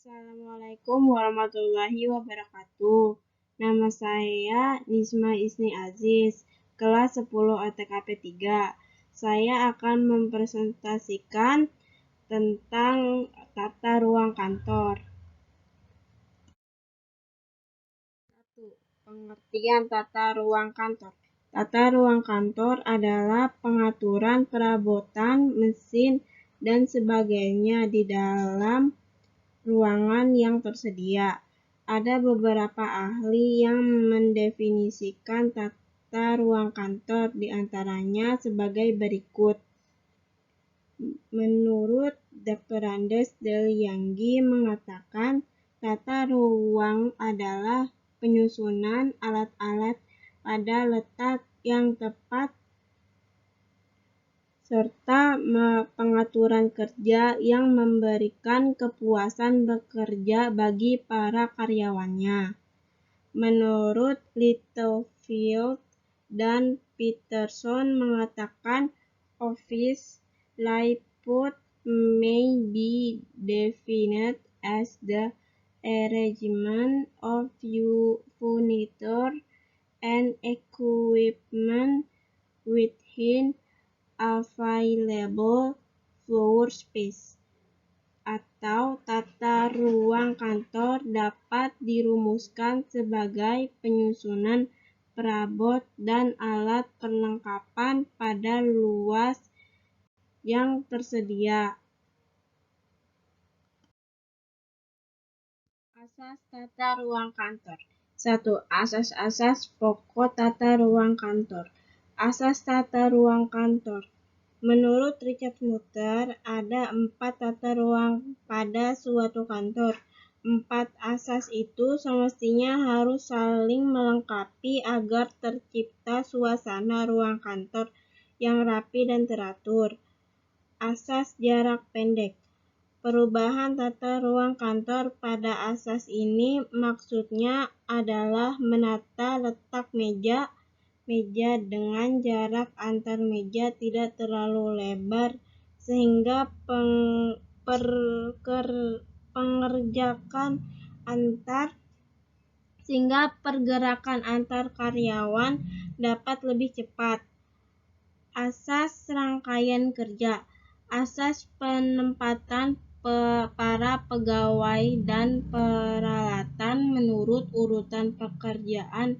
Assalamualaikum warahmatullahi wabarakatuh. Nama saya Nisma Isni Aziz, kelas 10 OTKP 3. Saya akan mempresentasikan tentang tata ruang kantor. 1. Pengertian tata ruang kantor. Tata ruang kantor adalah pengaturan perabotan, mesin, dan sebagainya di dalam ruangan yang tersedia. Ada beberapa ahli yang mendefinisikan tata ruang kantor, diantaranya sebagai berikut. Menurut Dr. Andes Delianggi mengatakan, tata ruang adalah penyusunan alat-alat pada letak yang tepat serta pengaturan kerja yang memberikan kepuasan bekerja bagi para karyawannya. Menurut Littlefield dan Peterson mengatakan, office layout may be defined as the arrangement of furniture and equipment within available floor space, atau tata ruang kantor dapat dirumuskan sebagai penyusunan perabot dan alat perlengkapan pada luas yang tersedia. Asas tata ruang kantor. 1. Asas-asas pokok tata ruang kantor. Asas tata ruang kantor. Menurut Richard Mutter, ada 4 tata ruang pada suatu kantor. 4 asas itu semestinya harus saling melengkapi agar tercipta suasana ruang kantor yang rapi dan teratur. Asas jarak pendek. Perubahan tata ruang kantor pada asas ini maksudnya adalah menata letak meja dengan jarak antar meja tidak terlalu lebar sehingga pergerakan antar karyawan dapat lebih cepat. Asas rangkaian kerja. Asas penempatan para pegawai dan peralatan menurut urutan pekerjaan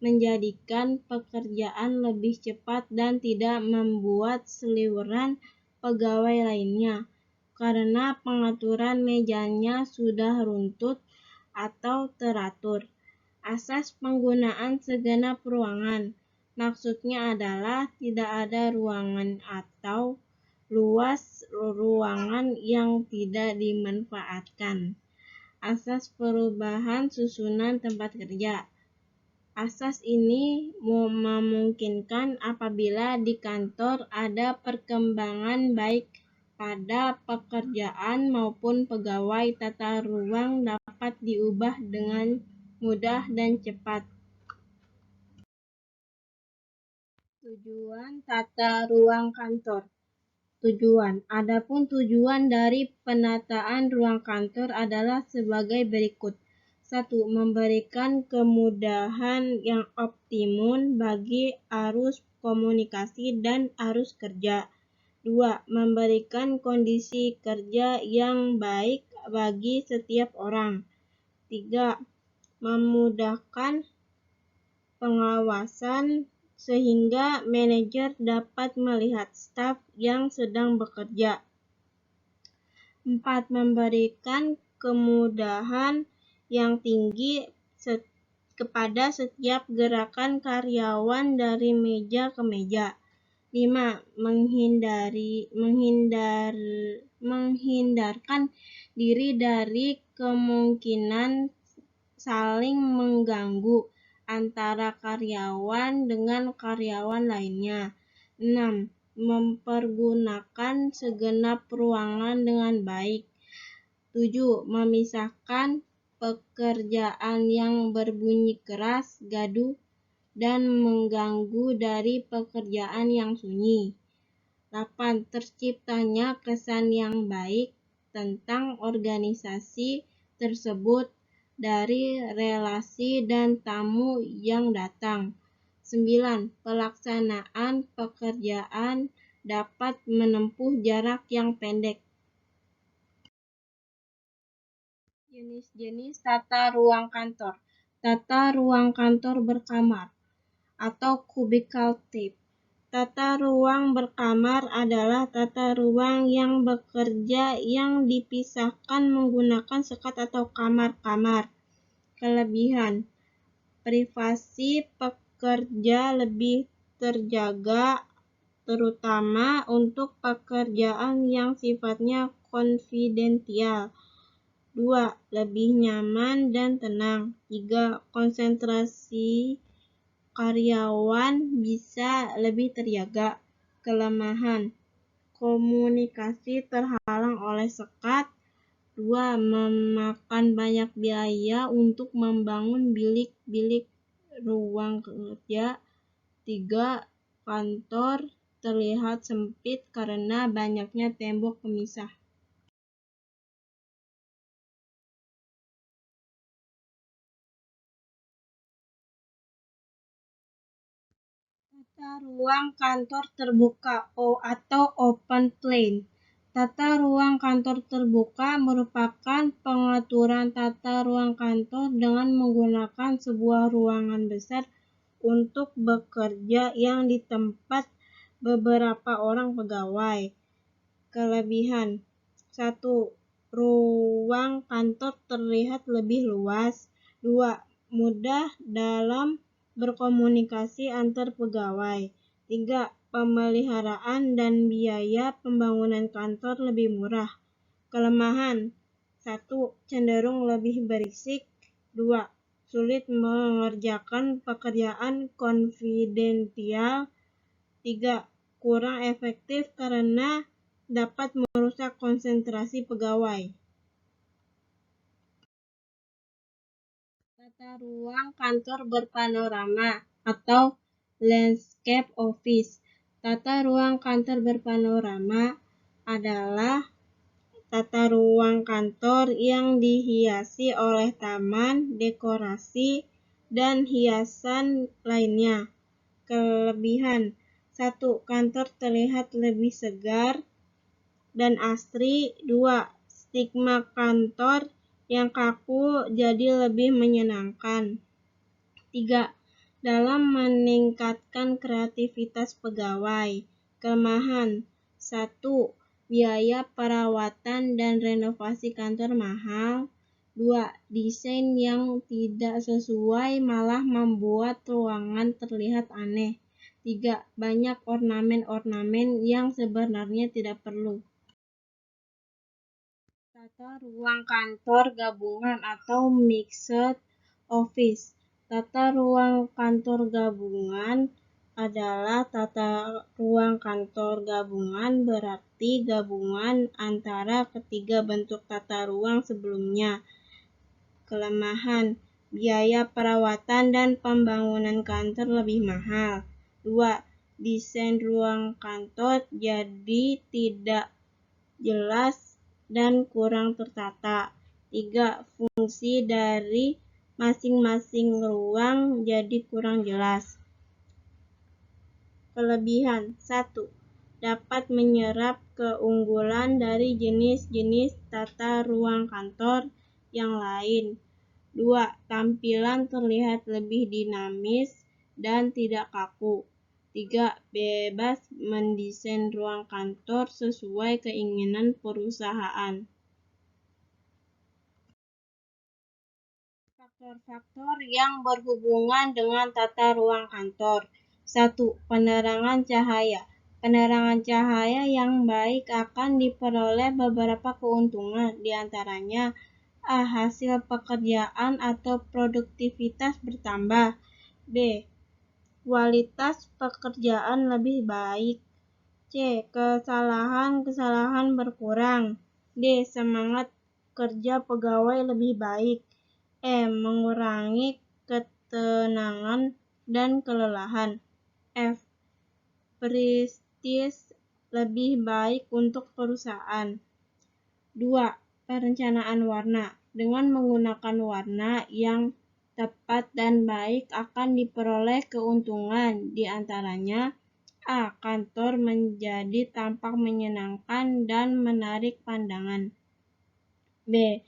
menjadikan pekerjaan lebih cepat dan tidak membuat seliweran pegawai lainnya karena pengaturan mejanya sudah runtut atau teratur. Asas penggunaan segenap ruangan. Maksudnya adalah tidak ada ruangan atau luas ruangan yang tidak dimanfaatkan. Asas perubahan susunan tempat kerja. Asas ini memungkinkan apabila di kantor ada perkembangan baik pada pekerjaan maupun pegawai, tata ruang dapat diubah dengan mudah dan cepat. Tujuan tata ruang kantor. Tujuan. Adapun tujuan dari penataan ruang kantor adalah sebagai berikut. 1. Memberikan kemudahan yang optimum bagi arus komunikasi dan arus kerja. 2. Memberikan kondisi kerja yang baik bagi setiap orang. 3. Memudahkan pengawasan sehingga manajer dapat melihat staf yang sedang bekerja. 4. Memberikan kemudahan yang tinggi kepada setiap gerakan karyawan dari meja ke meja. 5. Menghindarkan diri dari kemungkinan saling mengganggu antara karyawan dengan karyawan lainnya. 6. Mempergunakan segenap ruangan dengan baik. 7. Memisahkan pekerjaan yang berbunyi keras, gaduh, dan mengganggu dari pekerjaan yang sunyi. 8. Terciptanya kesan yang baik tentang organisasi tersebut dari relasi dan tamu yang datang. 9. Pelaksanaan pekerjaan dapat menempuh jarak yang pendek. Jenis-jenis tata ruang kantor. Tata ruang kantor berkamar atau cubicle type. Tata ruang berkamar adalah tata ruang yang bekerja yang dipisahkan menggunakan sekat atau kamar-kamar. Kelebihan: privasi pekerja lebih terjaga, terutama untuk pekerjaan yang sifatnya konfidensial. 2. Lebih nyaman dan tenang. 3. Konsentrasi karyawan bisa lebih terjaga. Kelemahan: komunikasi terhalang oleh sekat. 2. Memakan banyak biaya untuk membangun bilik-bilik ruang kerja. 3. Kantor terlihat sempit karena banyaknya tembok pemisah. Tata ruang kantor terbuka atau open plan. Tata ruang kantor terbuka merupakan pengaturan tata ruang kantor dengan menggunakan sebuah ruangan besar untuk bekerja yang ditempat beberapa orang pegawai. Kelebihan: 1. Ruang kantor terlihat lebih luas. 2. Mudah dalam berkomunikasi antar pegawai. 3. Pemeliharaan dan biaya pembangunan kantor lebih murah. Kelemahan: 1. Cenderung lebih berisik. 2. Sulit mengerjakan pekerjaan konfidensial. 3. Kurang efektif karena dapat merusak konsentrasi pegawai. Tata ruang kantor berpanorama atau landscape office. Tata ruang kantor berpanorama adalah tata ruang kantor yang dihiasi oleh taman, dekorasi, dan hiasan lainnya. Kelebihan: 1. Kantor terlihat lebih segar dan asri. 2. Stigma kantor yang kaku jadi lebih menyenangkan. 3. Dalam meningkatkan kreativitas pegawai. Kelemahan: 1. Biaya perawatan dan renovasi kantor mahal. 2. Desain yang tidak sesuai malah membuat ruangan terlihat aneh. 3. Banyak ornamen-ornamen yang sebenarnya tidak perlu. Tata ruang kantor gabungan atau mixed office. Tata ruang kantor gabungan adalah tata ruang kantor gabungan, berarti gabungan antara ketiga bentuk tata ruang sebelumnya. Kelemahan: biaya perawatan dan pembangunan kantor lebih mahal. 2. Desain ruang kantor jadi tidak jelas dan kurang tertata. 3. Fungsi dari masing-masing ruang jadi kurang jelas. Kelebihan: 1. Dapat menyerap keunggulan dari jenis-jenis tata ruang kantor yang lain. 2. Tampilan terlihat lebih dinamis dan tidak kaku. 3. Bebas mendesain ruang kantor sesuai keinginan perusahaan. Faktor-faktor yang berhubungan dengan tata ruang kantor. 1. Penerangan cahaya. Penerangan cahaya yang baik akan diperoleh beberapa keuntungan, diantaranya A. Hasil pekerjaan atau produktivitas bertambah. B. Kualitas pekerjaan lebih baik. C. Kesalahan-kesalahan berkurang. D. Semangat kerja pegawai lebih baik. E. Mengurangi ketenangan dan kelelahan. F. Prestis lebih baik untuk perusahaan. 2. Perencanaan warna. Dengan menggunakan warna yang tepat dan baik akan diperoleh keuntungan, di antaranya A. Kantor menjadi tampak menyenangkan dan menarik pandangan. B.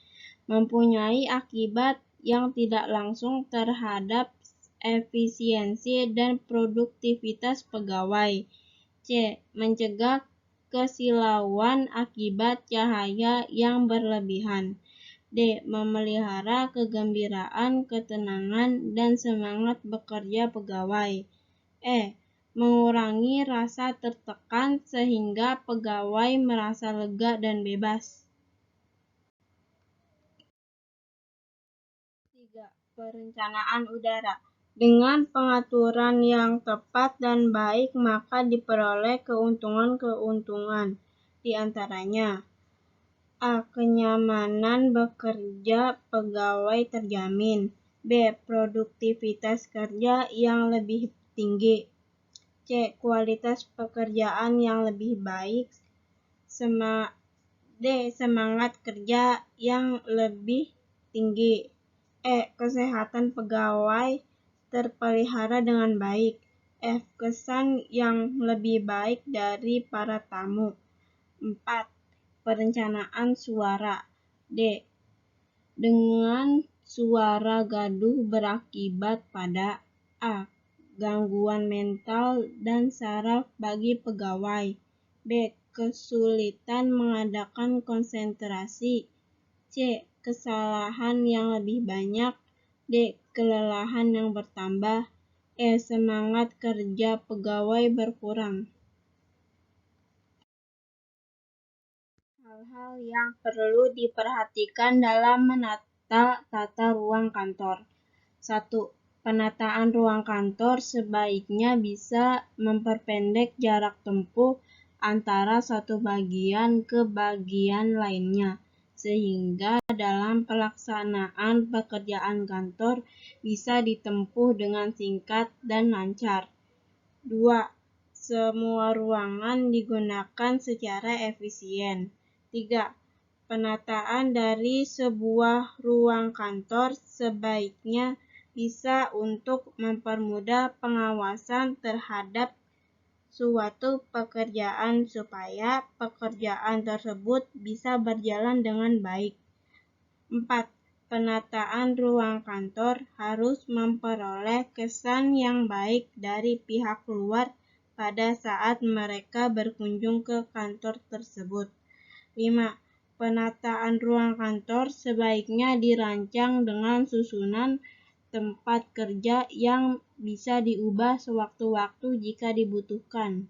Mempunyai akibat yang tidak langsung terhadap efisiensi dan produktivitas pegawai. C. Mencegah kesilauan akibat cahaya yang berlebihan. D. Memelihara kegembiraan, ketenangan, dan semangat bekerja pegawai. E. Mengurangi rasa tertekan sehingga pegawai merasa lega dan bebas. 3. Perencanaan udara. Dengan pengaturan yang tepat dan baik, maka diperoleh keuntungan-keuntungan. Di antaranya A. Kenyamanan bekerja pegawai terjamin. B. Produktivitas kerja yang lebih tinggi. C. Kualitas pekerjaan yang lebih baik. D. Semangat kerja yang lebih tinggi. E. Kesehatan pegawai terpelihara dengan baik. F. Kesan yang lebih baik dari para tamu. 4. Perencanaan suara. D. Dengan suara gaduh berakibat pada A. Gangguan mental dan saraf bagi pegawai. B. Kesulitan mengadakan konsentrasi. C. Kesalahan yang lebih banyak. D. Kelelahan yang bertambah. E. Semangat kerja pegawai berkurang. Hal-hal yang perlu diperhatikan dalam menata tata ruang kantor. 1. Penataan ruang kantor sebaiknya bisa memperpendek jarak tempuh antara satu bagian ke bagian lainnya, sehingga dalam pelaksanaan pekerjaan kantor bisa ditempuh dengan singkat dan lancar. 2. Semua ruangan digunakan secara efisien. 3. Penataan dari sebuah ruang kantor sebaiknya bisa untuk mempermudah pengawasan terhadap suatu pekerjaan supaya pekerjaan tersebut bisa berjalan dengan baik. 4. Penataan ruang kantor harus memperoleh kesan yang baik dari pihak luar pada saat mereka berkunjung ke kantor tersebut. 5. Penataan ruang kantor sebaiknya dirancang dengan susunan tempat kerja yang bisa diubah sewaktu-waktu jika dibutuhkan.